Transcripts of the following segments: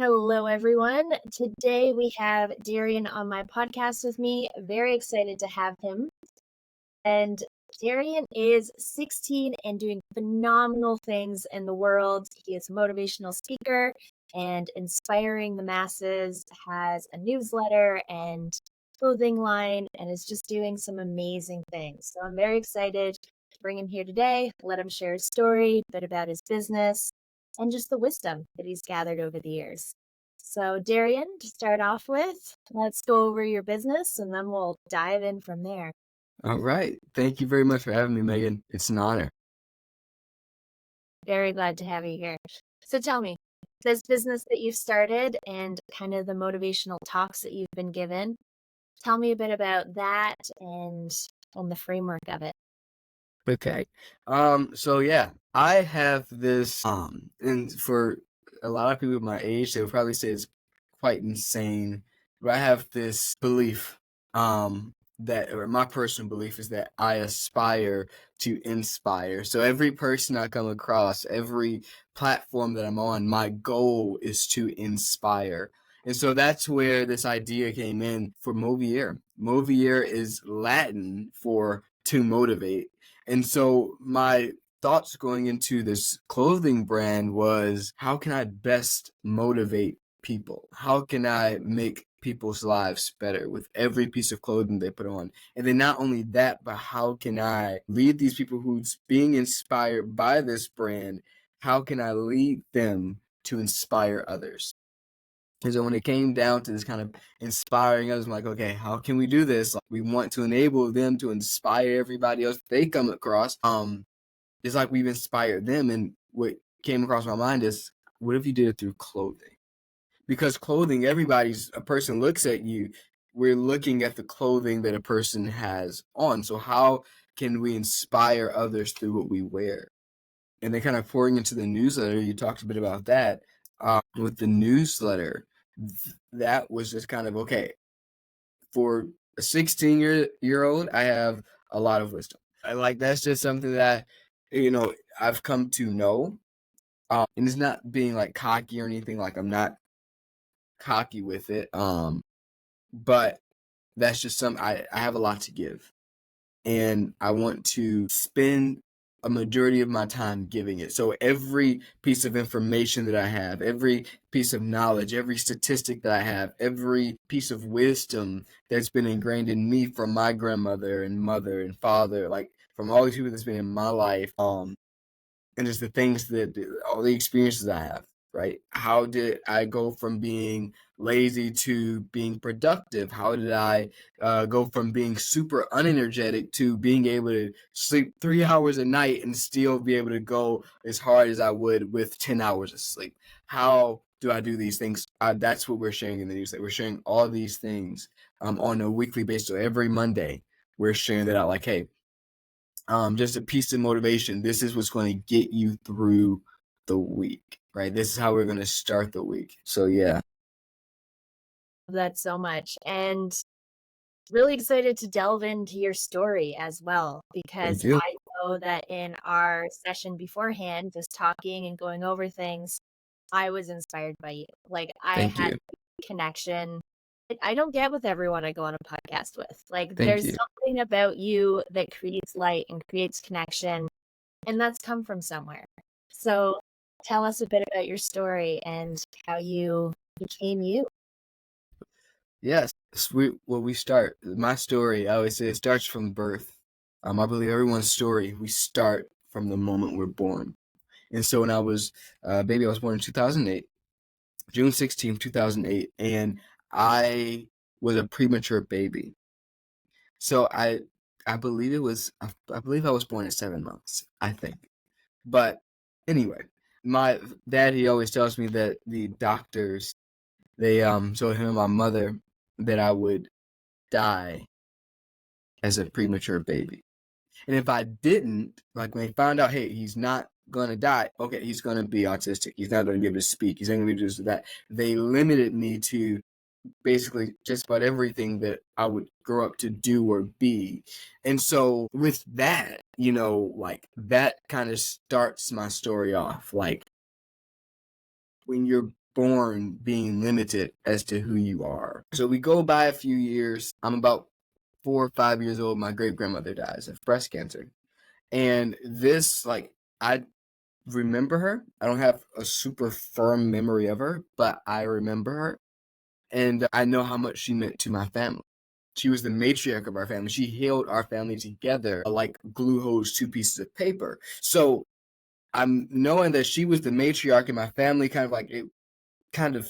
Hello, everyone. Today we have Darrion on my podcast with me. Very excited to have him. And Darrion is 16 and doing phenomenal things in the world. He is a motivational speaker and inspiring the masses, has a newsletter and clothing line, and is just doing some amazing things. So I'm very excited to bring him here today, let him share his story, a bit about his business, and just the wisdom that he's gathered over the years. So, Darrion, to start off with, let's go over your business and then we'll dive in from there. All right. Thank you very much for having me, Megan. It's an honor. Very glad to have you here. So, tell me, this business that you've started and kind of the motivational talks that you've been given, tell me a bit about that and on the framework of it. Okay. So yeah, I have this and for a lot of people my age, they would probably say it's quite insane. But I have this belief, or my personal belief is that I aspire to inspire. So every person I come across, every platform that I'm on, my goal is to inspire. And so that's where this idea came in for Movier. Movier is Latin for to motivate. And so my thoughts going into this clothing brand was, how can I best motivate people? How can I make people's lives better with every piece of clothing they put on? And then not only that, but how can I lead these people who's being inspired by this brand? How can I lead them to inspire others? And so when it came down to this kind of inspiring others, I'm like, okay, how can we do this? Like, we want to enable them to inspire everybody else they come across. It's like we've inspired them. And what came across my mind is, what if you did it through clothing? Because clothing, a person looks at you, we're looking at the clothing that a person has on. So how can we inspire others through what we wear? And then kind of pouring into the newsletter, you talked a bit about that. With the newsletter, that was just kind of, okay, for a 16-year-old, I have a lot of wisdom. That's just something that, I've come to know. And it's not being like cocky or anything, like I'm not cocky with it. But that's just I have a lot to give. And I want to spend a majority of my time giving it. So every piece of information that I have, every piece of knowledge, every statistic that I have, every piece of wisdom that's been ingrained in me from my grandmother and mother and father, like from all these people that's been in my life, and just the things all the experiences I have, right? How did I go from being lazy to being productive? How did I go from being super unenergetic to being able to sleep 3 hours a night and still be able to go as hard as I would with 10 hours of sleep? How do I do these things? That's what we're sharing in the news. That we're sharing all these things on a weekly basis. So every Monday, we're sharing that out. Like, hey, just a piece of motivation. This is what's going to get you through the week, right? This is how we're going to start the week. So yeah. Love that so much. And really excited to delve into your story as well, because Thank you. I know that in our session beforehand, just talking and going over things, I was inspired by you. Like I Thank had you. a connection I don't get with everyone I go on a podcast with. Like Thank there's you. something about you that creates light and creates connection, and that's come from somewhere. So tell us a bit about your story and how you became you. Yes. We start. My story, I always say, it starts from birth. I believe everyone's story, we start from the moment we're born. And so when I was a baby, I was born in 2008, June 16th, 2008, and I was a premature baby. So I believe I believe I was born at 7 months, I think. But anyway, my dad, he always tells me that the doctors, they told him and my mother that I would die as a premature baby. And if I didn't, like when they found out, hey, he's not gonna die, okay, he's gonna be autistic. He's not gonna be able to speak. He's not gonna be able to do that. They limited me to basically just about everything that I would grow up to do or be. And so with that, like that kind of starts my story off. Like when you're born being limited as to who you are. So we go by a few years. I'm about 4 or 5 years old. My great grandmother dies of breast cancer. And this, like, I remember her. I don't have a super firm memory of her, but I remember her. And I know how much she meant to my family. She was the matriarch of our family. She held our family together like glue holds two pieces of paper. So I'm knowing that she was the matriarch in my family, kind of like it kind of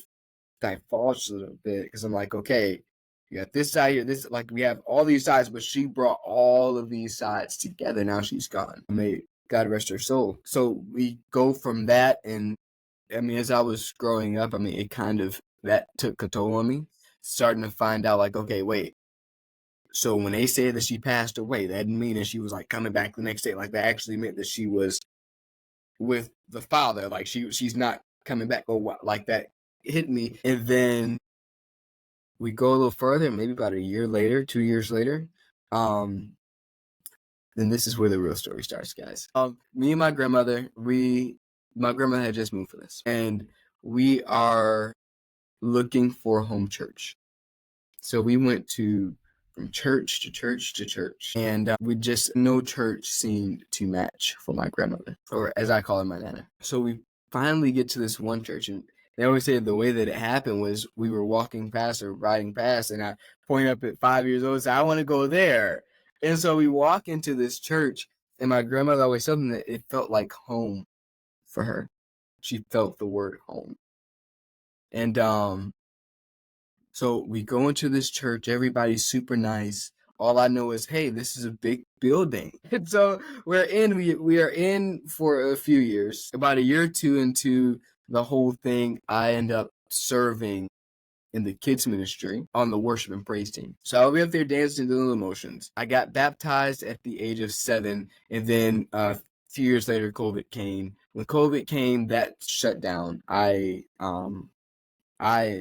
divulged a little bit because I'm like, okay, you got this side here, this, like, we have all these sides, but she brought all of these sides together. Now she's gone. May God rest her soul. So we go from that, and I mean, as I was growing up, I mean, it kind of that took a toll on me. Starting to find out, like, okay, wait. So when they said that she passed away, that didn't mean that she was like coming back the next day. Like, that actually meant that she was with the Father. Like, she's not coming back, or what? Like, that hit me. And then we go a little further, maybe about a year later, 2 years later. Then this is where the real story starts, guys. Me and my grandmother, my grandmother had just moved for this, and we are looking for a home church. So we went from church to church to church, and no church seemed to match for my grandmother, or as I call her, my nana. So we finally get to this one church, and they always say the way that it happened was we were walking past or riding past, and I point up at 5 years old and say, I want to go there. And so we walk into this church, and my grandmother always told me that it felt like home for her. She felt the word home. And so we go into this church, everybody's super nice. All I know is, hey, this is a big building. And so we are in for a few years. About a year or two into the whole thing, I end up serving in the kids ministry on the worship and praise team. So I'll be up there dancing, doing the emotions. I got baptized at the age of 7, and then a few years later, COVID came. When COVID came, that shut down. I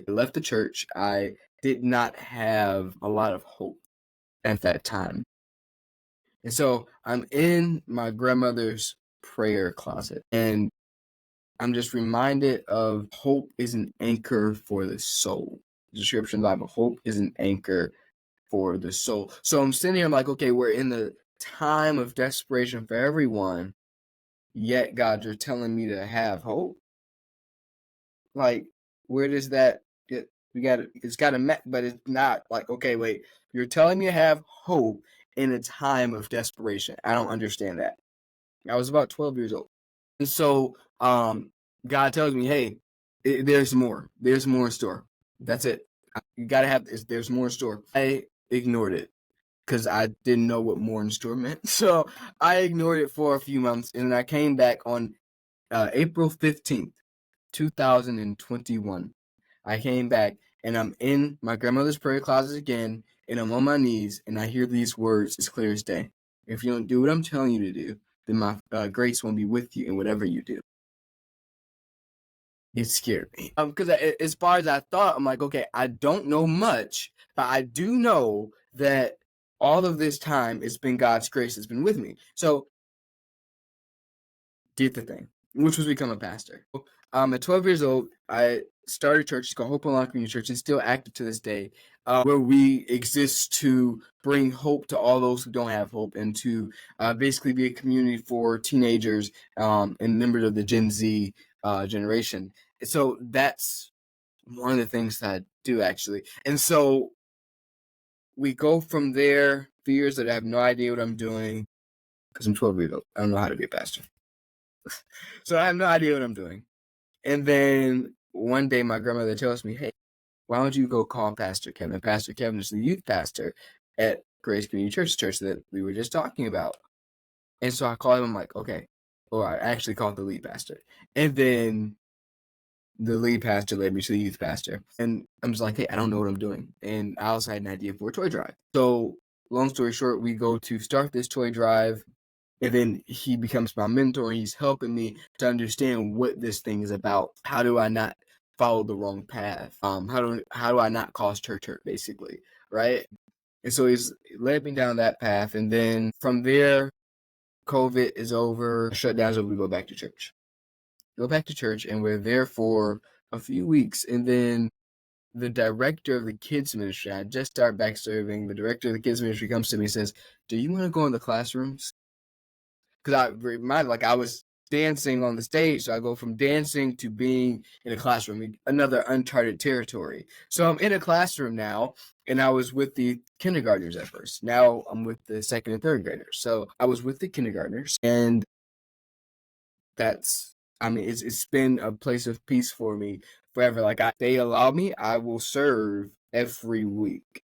left the church. I did not have a lot of hope at that time. And so I'm in my grandmother's prayer closet, and I'm just reminded of hope is an anchor for the soul. The description of the Bible, hope is an anchor for the soul. So I'm sitting here, I'm like, okay, we're in the time of desperation for everyone, yet God, you're telling me to have hope. Like, where does that get? It's got to met, but it's not like, okay, wait, you're telling me to have hope in a time of desperation. I don't understand that. I was about 12 years old. And so, God tells me, hey, there's more. There's more in store. That's it. You got to have this. There's more in store. I ignored it because I didn't know what more in store meant. So I ignored it for a few months, and I came back on April 15th. 2021. I came back, and I'm in my grandmother's prayer closet again, and I'm on my knees, and I hear these words as clear as day. If you don't do what I'm telling you to do, then my grace won't be with you in whatever you do. It scared me. Because as far as I thought, I'm like, okay, I don't know much, but I do know that all of this time it's been God's grace that's been with me. So did the thing, which was become a pastor. At 12 years old, I started a church. It's called Hope Unlocked Community Church. It's still active to this day, where we exist to bring hope to all those who don't have hope, and to basically be a community for teenagers and members of the Gen Z generation. So that's one of the things that I do, actually. And so we go from there. Fears that I have no idea what I'm doing because I'm 12 years old. I don't know how to be a pastor. So I have no idea what I'm doing. And then one day my grandmother tells me, hey, why don't you go call Pastor Kevin? Pastor Kevin is the youth pastor at Grace Community Church that we were just talking about. And so I called him. I'm like, okay. Or I actually called the lead pastor. And then the lead pastor led me to the youth pastor. And I'm just like, hey, I don't know what I'm doing. And I also had an idea for a toy drive. So long story short, we go to start this toy drive. And then he becomes my mentor. He's helping me to understand what this thing is about. How do I not follow the wrong path? How do I not cause church hurt, basically, right? And so he's led me down that path. And then from there, COVID is over, shutdowns over, we go back to church. And we're there for a few weeks, and then the director of the kids ministry, I just started back serving. The director of the kids ministry comes to me and says, "Do you want to go in the classrooms?" Because I reminded, like, I was dancing on the stage, so I go from dancing to being in a classroom, another uncharted territory. So I'm in a classroom now, and I was with the kindergartners at first. Now I'm with the second and third graders. So I was with the kindergartners, and it's been a place of peace for me forever. Like, they allow me, I will serve every week.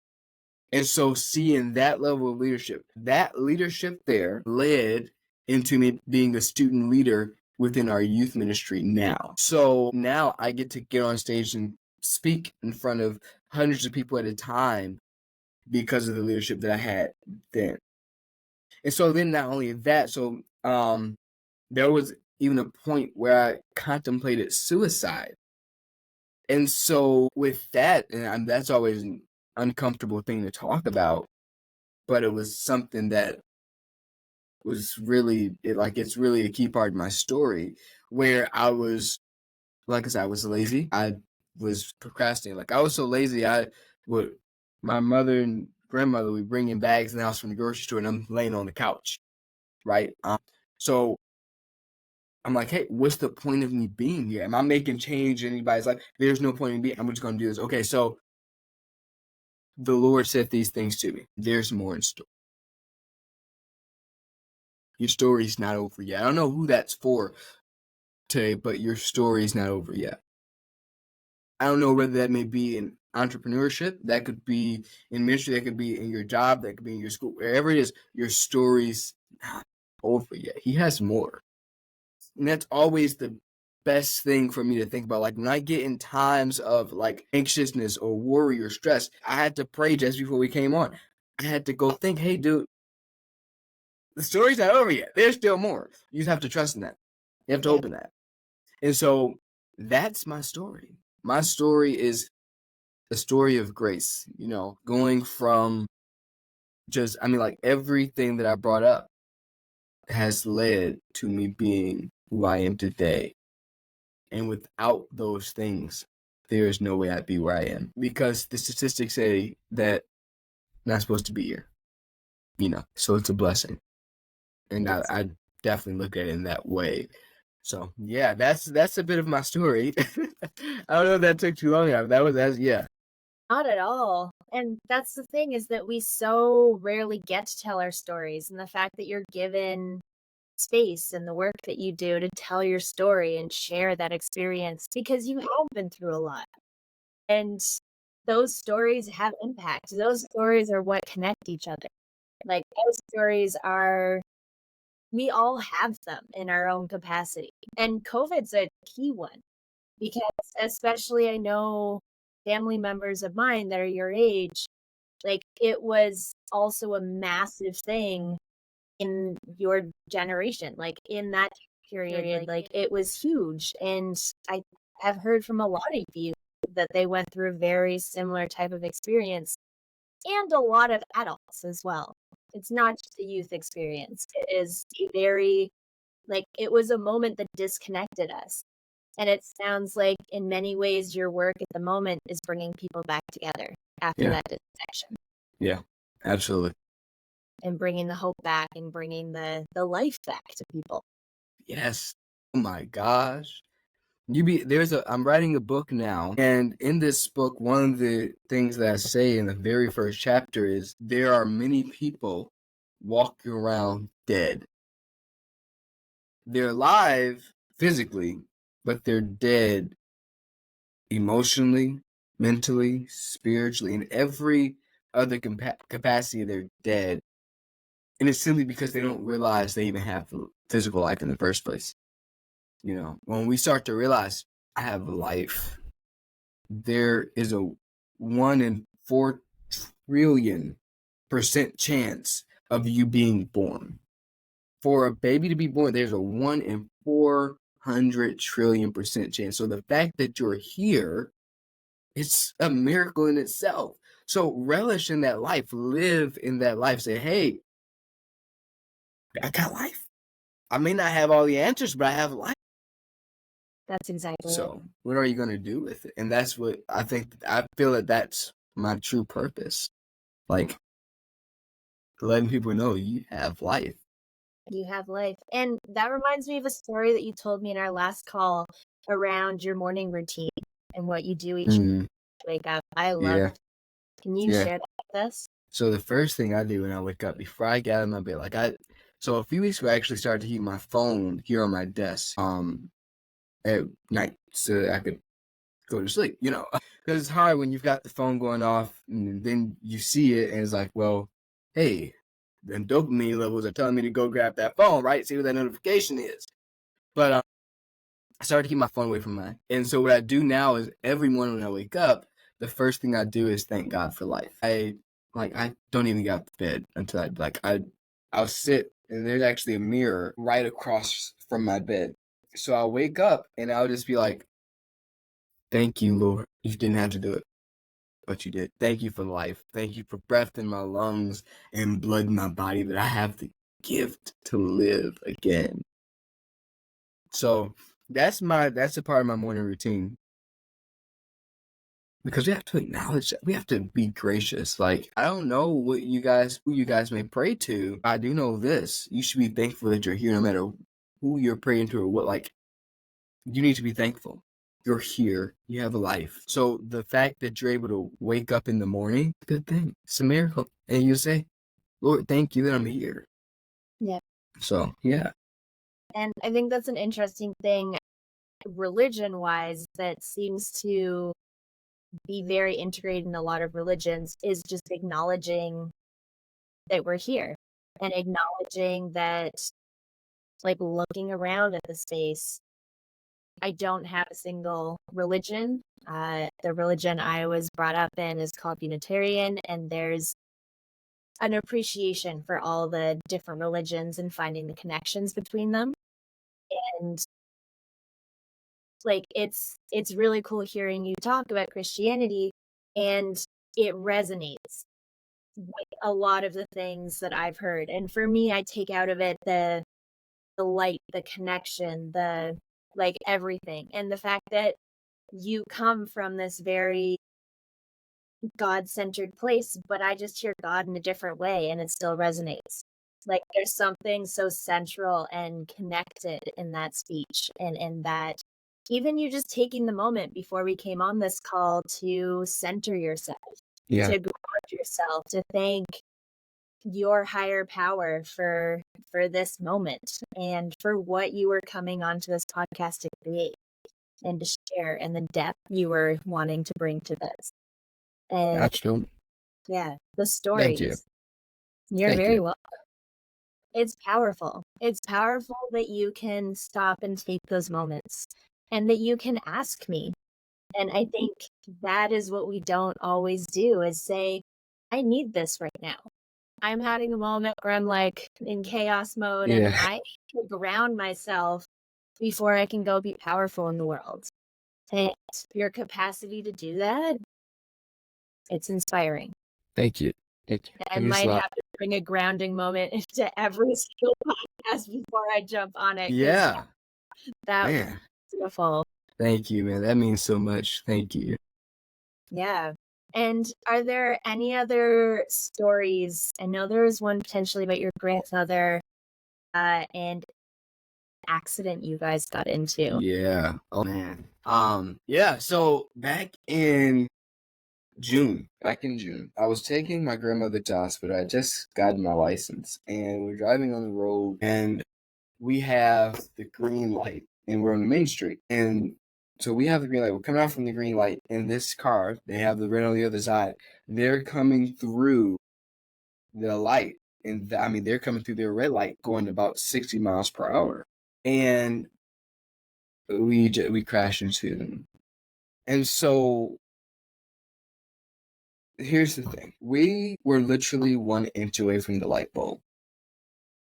And so seeing that level of leadership, that leadership there led into me being a student leader within our youth ministry now. So now I get to get on stage and speak in front of hundreds of people at a time because of the leadership that I had then. And so then not only that, so there was even a point where I contemplated suicide. And so with that, and that's always an uncomfortable thing to talk about, but it was something that was really it's really a key part of my story, where I was, like I said, I was lazy. I was procrastinating. Like, I was so lazy, my mother and grandmother would bring in bags in the house from the grocery store, and I'm laying on the couch, right? So I'm like, hey, what's the point of me being here? Am I making change in anybody's life? There's no point in being. I'm just going to do this. Okay, so the Lord said these things to me. There's more in store. Your story's not over yet. I don't know who that's for today, but your story's not over yet. I don't know whether that may be in entrepreneurship, that could be in ministry, that could be in your job, that could be in your school, wherever it is, your story's not over yet. He has more. And that's always the best thing for me to think about. Like, when I get in times of like anxiousness or worry or stress, I had to pray just before we came on. I had to go think, hey, dude, the story's not over yet. There's still more. You just have to trust in that. You have to open that. And so that's my story. My story is a story of grace, going from everything that I brought up has led to me being who I am today. And without those things, there is no way I'd be where I am, because the statistics say that I'm not supposed to be here, so it's a blessing. And I definitely look at it in that way. So yeah, that's a bit of my story. I don't know if that took too long. Yeah. Not at all. And that's the thing, is that we so rarely get to tell our stories, and the fact that you're given space and the work that you do to tell your story and share that experience, because you have been through a lot. And those stories have impact. Those stories are what connect each other. Like, those stories are, we all have them in our own capacity. And COVID's a key one, because especially I know family members of mine that are your age, like, it was also a massive thing in your generation, like in that period, like it was huge. And I have heard from a lot of you that they went through a very similar type of experience, and a lot of adults as well. It's not just a youth experience. It is very, like, it was a moment that disconnected us. And it sounds like in many ways your work at the moment is bringing people back together after that disconnection. Yeah, absolutely. And bringing the hope back and bringing the life back to people. Yes. Oh my gosh. I'm writing a book now, and in this book, one of the things that I say in the very first chapter is there are many people walking around dead. They're alive physically, but they're dead emotionally, mentally, spiritually, in every other capacity. They're dead. And it's simply because they don't realize they even have physical life in the first place. When we start to realize I have life, there is a 1 in 4 trillion % chance of you being born. For a baby to be born, there's a 1 in 400 trillion % chance. So the fact that you're here, it's a miracle in itself. So relish in that life, live in that life. Say, hey, I got life. I may not have all the answers, but I have life. That's exactly it. So what are you going to do with it? And that's what I think. I feel that that's my true purpose. Like letting people know you have life. You have life. And that reminds me of a story that you told me in our last call around your morning routine and what you do each Mhm. wake up. I love Yeah. it. Can you Yeah. share that with us? So the first thing I do when I wake up, before I get out of my bed, so a few weeks ago I actually started to keep my phone here on my desk, at night so that I could go to sleep, because it's hard when you've got the phone going off and then you see it and it's like, well, hey, then dopamine levels are telling me to go grab that phone, right? See what that notification is. But I started to keep my phone away from mine. And so what I do now is every morning when I wake up, the first thing I do is thank God for life. I don't even get out of bed until I'll sit and there's actually a mirror right across from my bed. So I'll wake up and I'll just be like, thank you, Lord. You didn't have to do it, but you did. Thank you for life. Thank you for breath in my lungs and blood in my body that I have the gift to live again. So that's a part of my morning routine. Because we have to acknowledge that. We have to be gracious. Like, I don't know who you guys may pray to. I do know this. You should be thankful that you're here no matter who you're praying to or what. Like, you need to be thankful. You're here. You have a life. So the fact that you're able to wake up in the morning, good thing. It's a miracle. And you say, Lord, thank you that I'm here. Yeah. So, yeah. And I think that's an interesting thing, religion-wise, that seems to be very integrated in a lot of religions, is just acknowledging that we're here and acknowledging that, like, looking around at the space. I don't have a single religion. The religion I was brought up in is called Unitarian, and there's an appreciation for all the different religions and finding the connections between them. And like it's really cool hearing you talk about Christianity, and it resonates with a lot of the things that I've heard. And for me, I take out of it the light, the connection, the like everything. And the fact that you come from this very God-centered place, but I just hear God in a different way and it still resonates. Like there's something so central and connected in that speech and in that even you just taking the moment before we came on this call to center yourself, Yeah. to ground yourself, to thank your higher power for this moment and for what you were coming onto this podcast to create and to share and the depth you were wanting to bring to this. And Absolutely. yeah, the Thank you. stories. You're Thank very you. welcome. It's powerful. It's powerful that you can stop and take those moments and that you can ask me. And I think that is what we don't always do is say, I need this right now. I'm having a moment where I'm like in chaos mode and Yeah. I need to ground myself before I can go be powerful in the world. And your capacity to do that, it's inspiring. Thank you. Thank you. I might have to bring a grounding moment into every single podcast before I jump on it. Yeah. That was Man. beautiful. Thank you, man. That means so much. Thank you. Yeah. And are there any other stories? I know there was one potentially about your grandmother and accident you guys got into. Yeah. Oh man. Yeah. So back in June, I was taking my grandmother to hospital. I just gotten my license, and we're driving on the road, and we have the green light, and we're on the main street, and so we have the green light. We're coming out from the green light, and this car, they have the red on the other side. They're coming through the light, and they're coming through their red light, going about 60 miles per hour, and we crashed into them. And so here's the thing. We were literally 1 inch away from the light bulb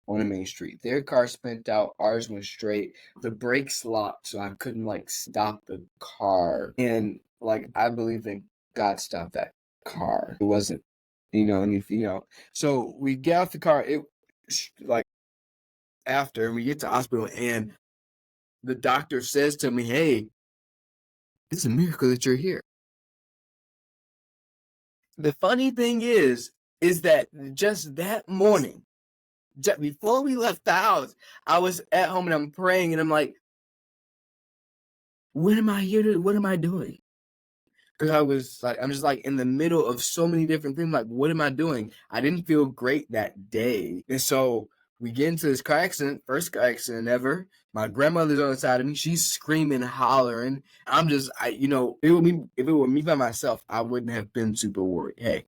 on the main street. Their car spent out, ours went straight. The brakes locked, so I couldn't stop the car. And I believe that God stopped that car. It wasn't, So we get out the car, after, and we get to the hospital, and the doctor says to me, hey, it's a miracle that you're here. The funny thing is that just that morning, just before we left the house, I was at home and I'm praying and I'm like, what am I here to, what am I doing? Because I was like, I'm just like in the middle of so many different things. Like, what am I doing? I didn't feel great that day. And so we get into this car accident, first car accident ever. My grandmother's on the side of me. She's screaming, hollering. I'm just, if it were me by myself, I wouldn't have been super worried. Hey,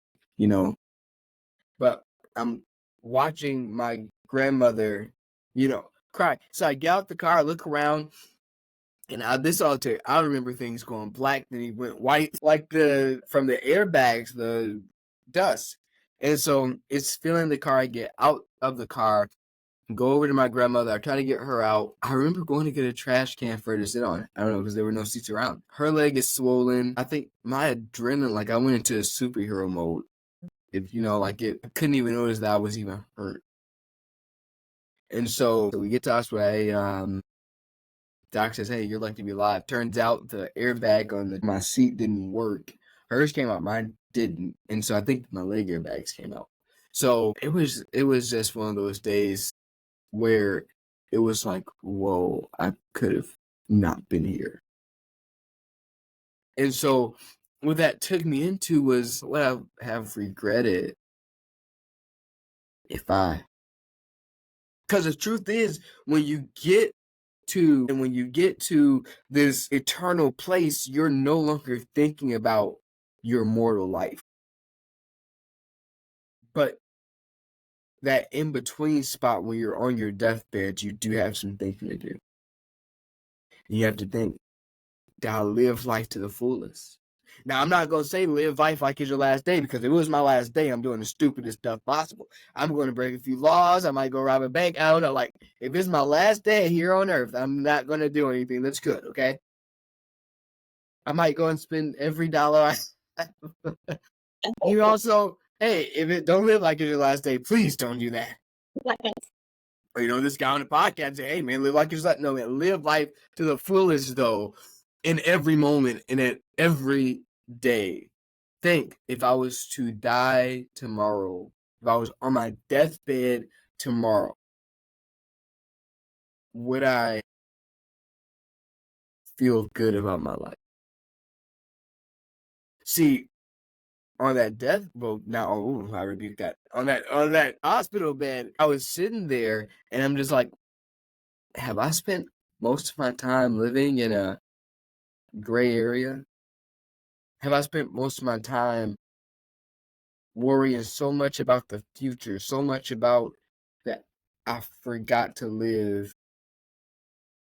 but I'm watching my grandmother, cry. So I get out the car, I look around, and I remember things going black, then he went white, like from the airbags, the dust. And so it's filling the car. I get out of the car, go over to my grandmother. I try to get her out. I remember going to get a trash can for her to sit on. I don't know, because there were no seats around. Her leg is swollen. I think my adrenaline, like I went into a superhero mode. I couldn't even notice that I was even hurt. And so we get to hospital. Doc says, hey, you're lucky to be alive. Turns out the airbag on my seat didn't work. Hers came out, mine didn't. And so I think my leg airbags came out. So it was just one of those days where it was like, whoa, I could have not been here. And so what that took me into was what I have regretted because the truth is, when you get to this eternal place, you're no longer thinking about your mortal life. But that in-between spot when you're on your deathbed, you do have some thinking to do. You have to think, did I live life to the fullest? Now, I'm not going to say live life like it's your last day, because if it was my last day, I'm doing the stupidest stuff possible. I'm going to break a few laws. I might go rob a bank. I don't know. Like, if it's my last day here on earth, I'm not going to do anything that's good, okay? I might go and spend every dollar I have. You also, hey, if it don't live like it's your last day, please don't do that. Or, this guy on the podcast say, hey, man, live like it's like, no, man, live life to the fullest, though, in every moment and at every day. Think, if I was to die tomorrow, if I was on my deathbed tomorrow, would I feel good about my life? See, on that I rebuke that. On that hospital bed, I was sitting there and I'm just like, have I spent most of my time living in a gray area? Have I spent most of my time worrying so much about the future, so much about that I forgot to live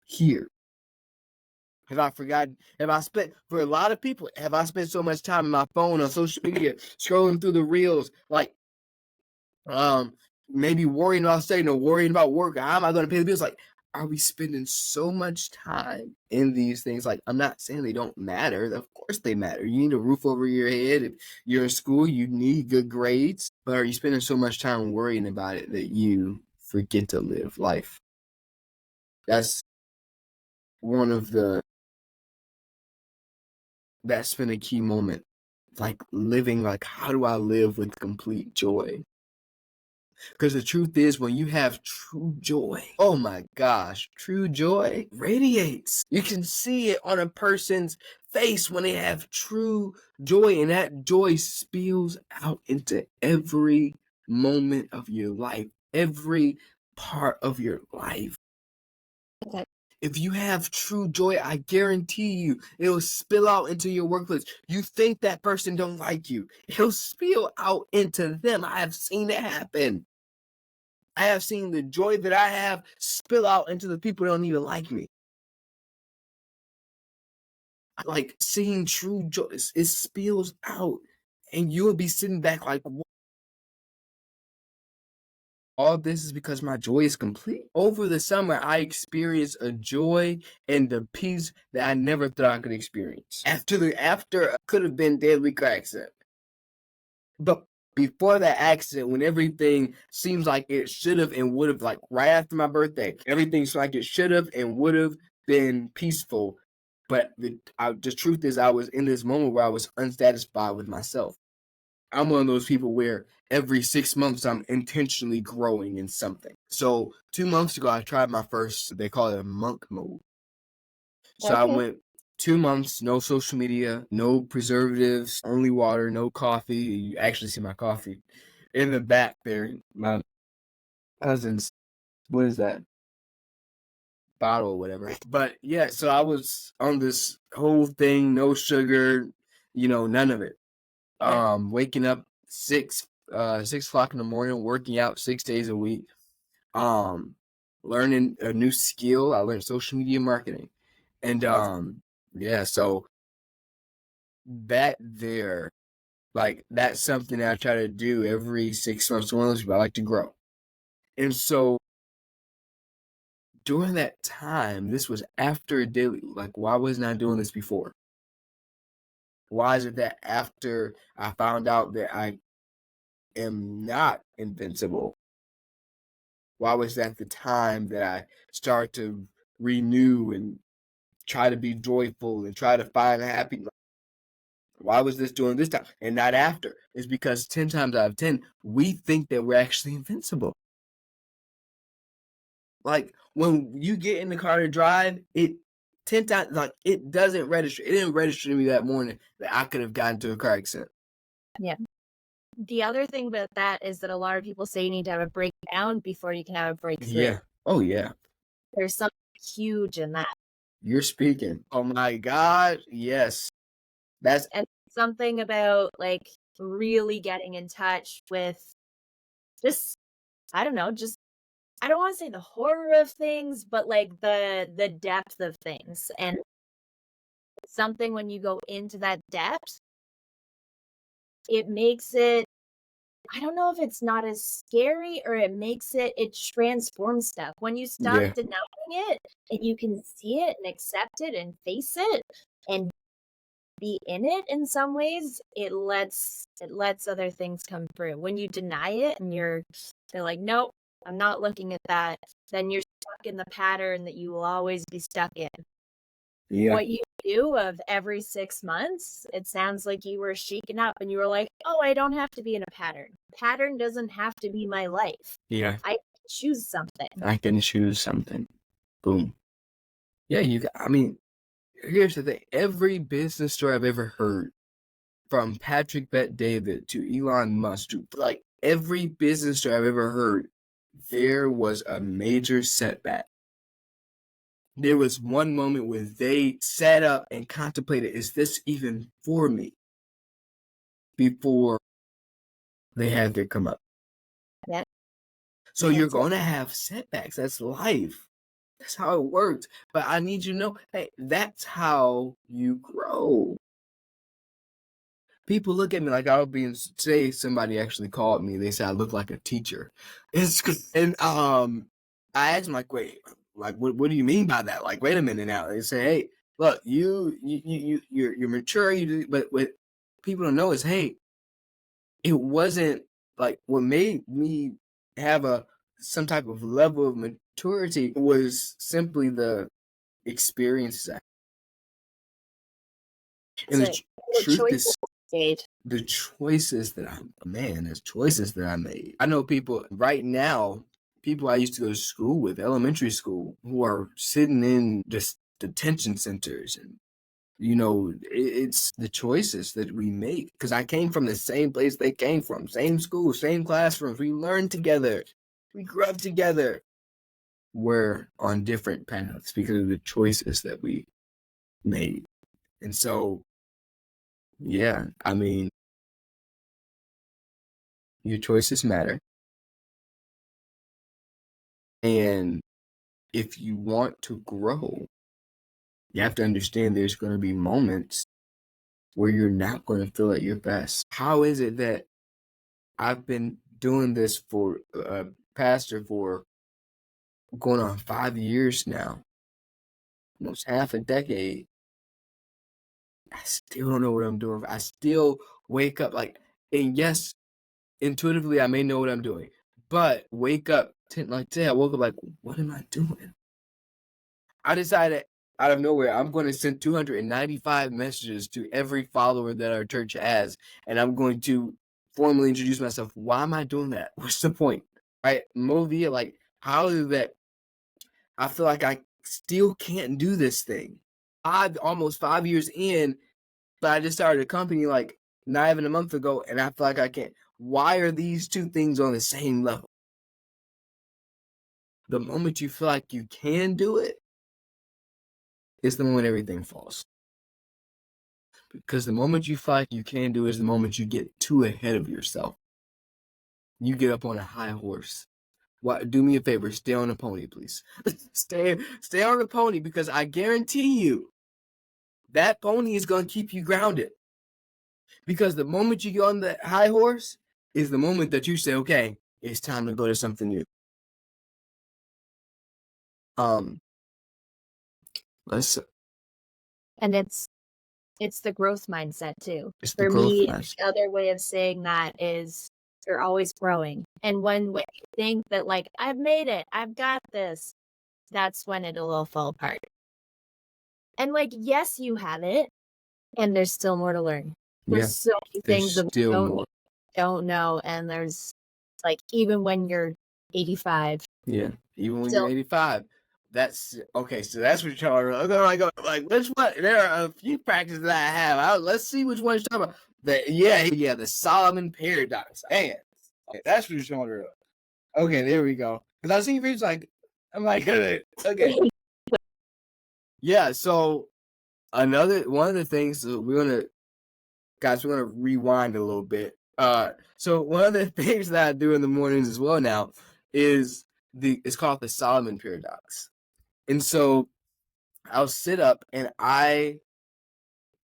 here? For a lot of people, have I spent so much time on my phone, on social media, scrolling through the reels, like, maybe worrying about work? How am I going to pay the bills? Like, are we spending so much time in these things? Like, I'm not saying they don't matter. Of course they matter. You need a roof over your head. If you're in school, you need good grades. But are you spending so much time worrying about it that you forget to live life? That's that's been a key moment. Like, living, like, how do I live with complete joy? Because the truth is, when you have true joy, oh my gosh, true joy radiates. You can see it on a person's face when they have true joy, and that joy spills out into every moment of your life, every part of your life. Okay. If you have true joy, I guarantee you, it'll spill out into your workplace. You think that person don't like you, it'll spill out into them. I have seen it happen. I have seen the joy that I have spill out into the people that don't even like me. Like, seeing true joy, it spills out, and you'll be sitting back like, what? All this is because my joy is complete. Over the summer, I experienced a joy and a peace that I never thought I could experience. After could have been deadly car accident. But before that accident, when everything seems like it should have and would have, like right after my birthday, everything seemed like it should have and would have been peaceful. But the truth is, I was in this moment where I was unsatisfied with myself. I'm one of those people where every 6 months I'm intentionally growing in something. So 2 months ago, I tried my first, they call it a monk mode. So I Okay. went 2 months, no social media, no preservatives, only water, no coffee. You actually see my coffee in the back there. My cousin's, what is that? Bottle or whatever. But yeah, so I was on this whole thing, no sugar, none of it. Yeah. Waking up 6 o'clock in the morning, working out 6 days a week, um, learning a new skill. I learned social media marketing. And yeah, so that there, like that's something that I try to do every 6 months. One of those people I like to grow. And so during that time, this was after a daily, like why wasn't I doing this before? Why is it that after I found out that I am not invincible, why was that the time that I start to renew and try to be joyful and try to find happiness? Why was this during this time and not after? It's because 10 times out of 10, we think that we're actually invincible. Like when you get in the car to drive, it 10 times, like it doesn't register. It didn't register to me that morning that I could have gotten into a car accident. Yeah. The other thing about that is that a lot of people say you need to have a breakdown before you can have a breakthrough. Yeah. Oh, yeah. There's something huge in that. You're speaking. Oh my God. Yes. That's And something about like really getting in touch with just, I don't know, just I don't want to say the horror of things, but like the depth of things. And something when you go into that depth, it makes it, I don't know if it's not as scary or it transforms stuff. When you stop yeah. denying it and you can see it and accept it and face it and be in it in some ways, it lets other things come through. When you deny it and they're like, nope, I'm not looking at that, then you're stuck in the pattern that you will always be stuck in. Yeah. What you do of every 6 months, it sounds like you were shaken up and you were like, oh, I don't have to be in a pattern. Pattern doesn't have to be my life. Yeah. I choose something. I can choose something. Boom. Yeah. I mean, here's the thing. Every business story I've ever heard, from Patrick Bet David to Elon Musk, to like every business story I've ever heard, there was a major setback. There was one moment where they sat up and contemplated, is this even for me? Before they had their come up. Yeah. So you're going to have setbacks. That's life. That's how it works. But I need you to know, hey, that's how you grow. People look at me like I'll be say somebody actually called me. They said I look like a teacher. And I asked them like, wait, like what do you mean by that? Like, wait a minute now. They say, hey, look, you're mature. But what people don't know is, hey, it wasn't like what made me have some type of level of maturity was simply the experiences and So the the truth choice is stage. the choices that there's choices that I made. I know people right now, people I used to go to school with, elementary school, who are sitting in just detention centers. And, it's the choices that we make. Because I came from the same place they came from, same school, same classrooms. We learned together. We grew up together. We're on different paths because of the choices that we made. And so, yeah, I mean, your choices matter. And if you want to grow, you have to understand there's going to be moments where you're not going to feel at your best. How is it that I've been doing this for a pastor for going on 5 years now, almost half a decade? I still don't know what I'm doing. I still wake up and yes, intuitively I may know what I'm doing, but wake up like today, I woke up like, what am I doing? I decided out of nowhere, I'm going to send 295 messages to every follower that our church has, and I'm going to formally introduce myself. Why am I doing that? What's the point? Right? Movie, like, how is that? I feel like I still can't do this thing. Almost 5 years in, but I just started a company like not even a month ago, and I feel like I can't. Why are these two things on the same level? The moment you feel like you can do it, it's the moment everything falls. Because the moment you feel like you can do it is the moment you get too ahead of yourself. You get up on a high horse. Do me a favor, stay on the pony, please. stay on the pony, because I guarantee you that pony is going to keep you grounded. Because the moment you get on the high horse is the moment that you say, okay, it's time to go to something new. And it's the growth mindset too. It's the For growth me, mindset. the other way of saying that is you're always growing. And when you think that like, I've made it, I've got this, that's when it'll all fall apart. And like, yes, you have it, and there's still more to learn. There's so many things that we don't know, and there's like, even when you're 85. Yeah, even when you're 85. That's okay. So that's what you're talking about. Like which one? There are a few practices that I have. Let's see which one you're talking about. The Solomon paradox. Man, okay, that's what you're talking about. Okay, there we go. Because I see videos like, I'm like, okay. Yeah. So one of the things we're gonna rewind a little bit. So one of the things that I do in the mornings as well now is it's called the Solomon paradox. And so I'll sit up and I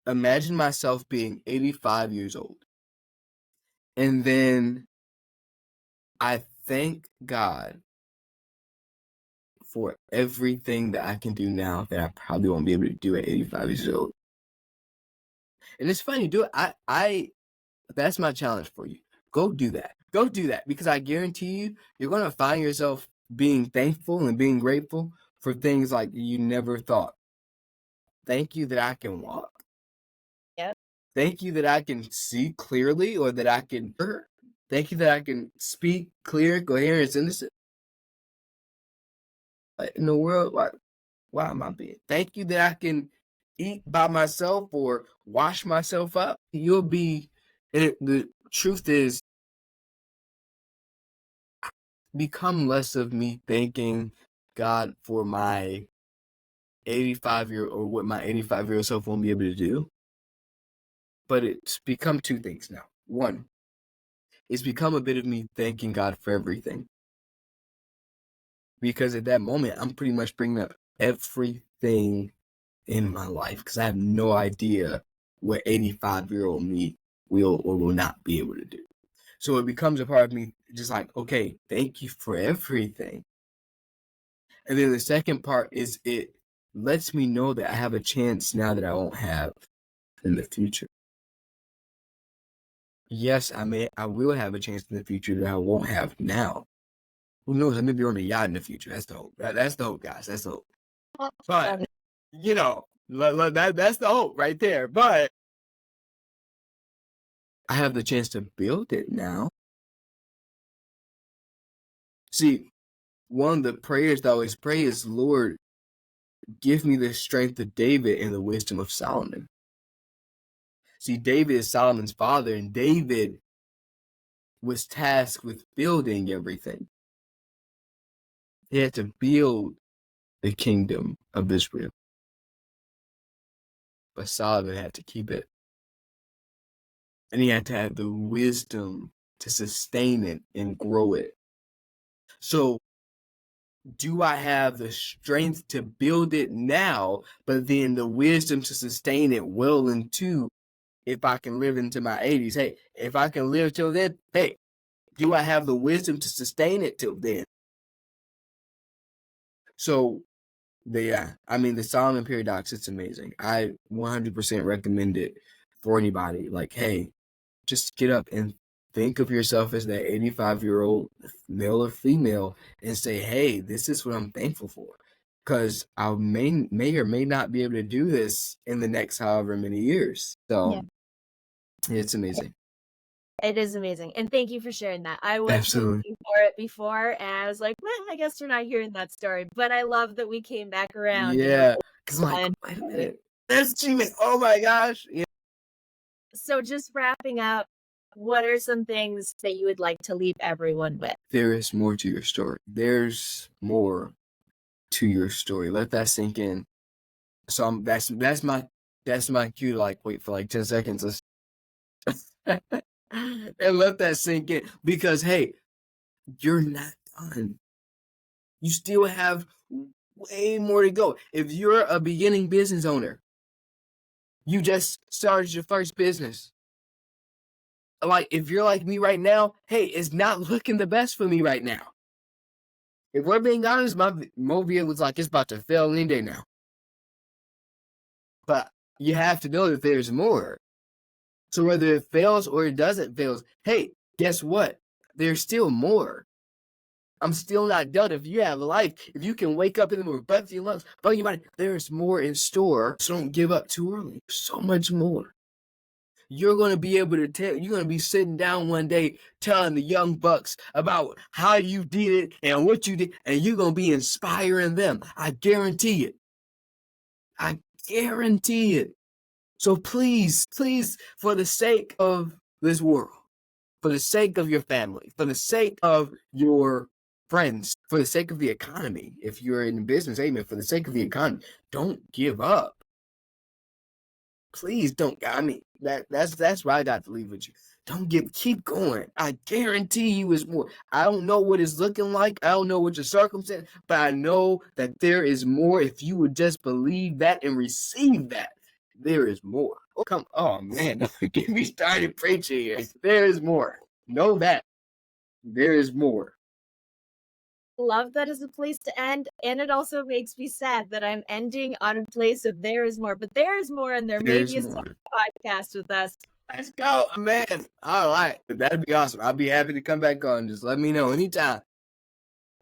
imagine myself being 85 years old. And then I thank God for everything that I can do now that I probably won't be able to do at 85 years old. And it's funny, do it. That's my challenge for you. Go do that. Go do that, because I guarantee you're going to find yourself being thankful and being grateful for things like you never thought. Thank you that I can walk. Yep. Thank you that I can see clearly, or that I can hear. Thank you that I can speak clear, coherent, innocent. In the world, why am I being? Thank you that I can eat by myself or wash myself up. You'll be, and the truth is, become less of me thanking God for my 85-year-old, or what my 85-year-old self won't be able to do. But it's become two things now. One, it's become a bit of me thanking God for everything. Because at that moment, I'm pretty much bringing up everything in my life, because I have no idea what 85-year-old me will or will not be able to do. So it becomes a part of me just like, okay, thank you for everything. And then the second part is it lets me know that I have a chance now that I won't have in the future. Yes, I will have a chance in the future that I won't have now. Who knows? I may be on a yacht in the future. That's the hope. That's the hope, guys. That's the hope. But that's the hope right there. But I have the chance to build it now. See, one of the prayers that I always pray is, Lord, give me the strength of David and the wisdom of Solomon. See, David is Solomon's father, and David was tasked with building everything. He had to build the kingdom of Israel. But Solomon had to keep it. And he had to have the wisdom to sustain it and grow it. So, do I have the strength to build it now, but then the wisdom to sustain it well into, if I can live into my 80s? Hey, if I can live till then, hey, do I have the wisdom to sustain it till then? So, the Solomon paradox, it's amazing. I 100% recommend it for anybody. Like, hey, just get up and think of yourself as that 85-year-old male or female and say, hey, this is what I'm thankful for. because I may or may not be able to do this in the next however many years. So Yeah. it's amazing. It is amazing, and thank you for sharing that. I was Absolutely. looking for it before, and I was like, "Well, I guess we're not hearing that story," but I love that we came back around, Yeah, because I'm like, and wait a minute, that's achievement. Oh my gosh. Yeah. so just wrapping up, what are some things that you would like to leave everyone with? There is more to your story. There's more to your story. Let that sink in. So that's my cue to like wait for like 10 seconds. And let that sink in. Because hey, you're not done. You still have way more to go. If you're a beginning business owner, you just started your first business. Like if you're like me right now, hey, it's not looking the best for me right now. If we're being honest, my mobile was like it's about to fail any day now. But you have to know that there's more. So whether it fails or it doesn't fail, hey, guess what? There's still more. I'm still not done. If you have a life, if you can wake up in the morning, breath your lungs, bug your body, there's more in store. So don't give up too early. So much more. You're going to be able to tell, you're going to be sitting down one day telling the young bucks about how you did it and what you did, and you're going to be inspiring them. I guarantee it. I guarantee it. So please, please, for the sake of this world, for the sake of your family, for the sake of your friends, for the sake of the economy, if you're in business, amen, for the sake of the economy, don't give up. Please don't. I mean, that's why I got to leave with you. Keep going. I guarantee you is more. I don't know what it's looking like. I don't know what your circumstance, but I know that there is more if you would just believe that and receive that. There is more. Oh man, don't get me started preaching here. There is more. Know that. There is more. Love that as a place to end, and it also makes me sad that I'm ending on a place of there is more, but there is more, and there may There's be a more. second podcast with us. Let's go, man. All right. That'd be awesome. I'll be happy to come back on. Just let me know anytime.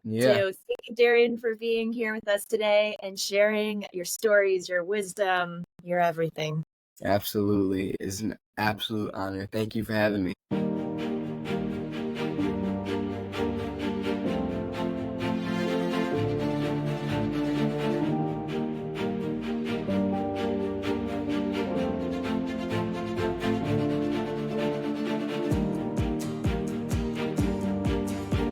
Yeah. So thank you, Darrion, for being here with us today and sharing your stories, your wisdom, your everything. Absolutely. It's an absolute honor. Thank you for having me.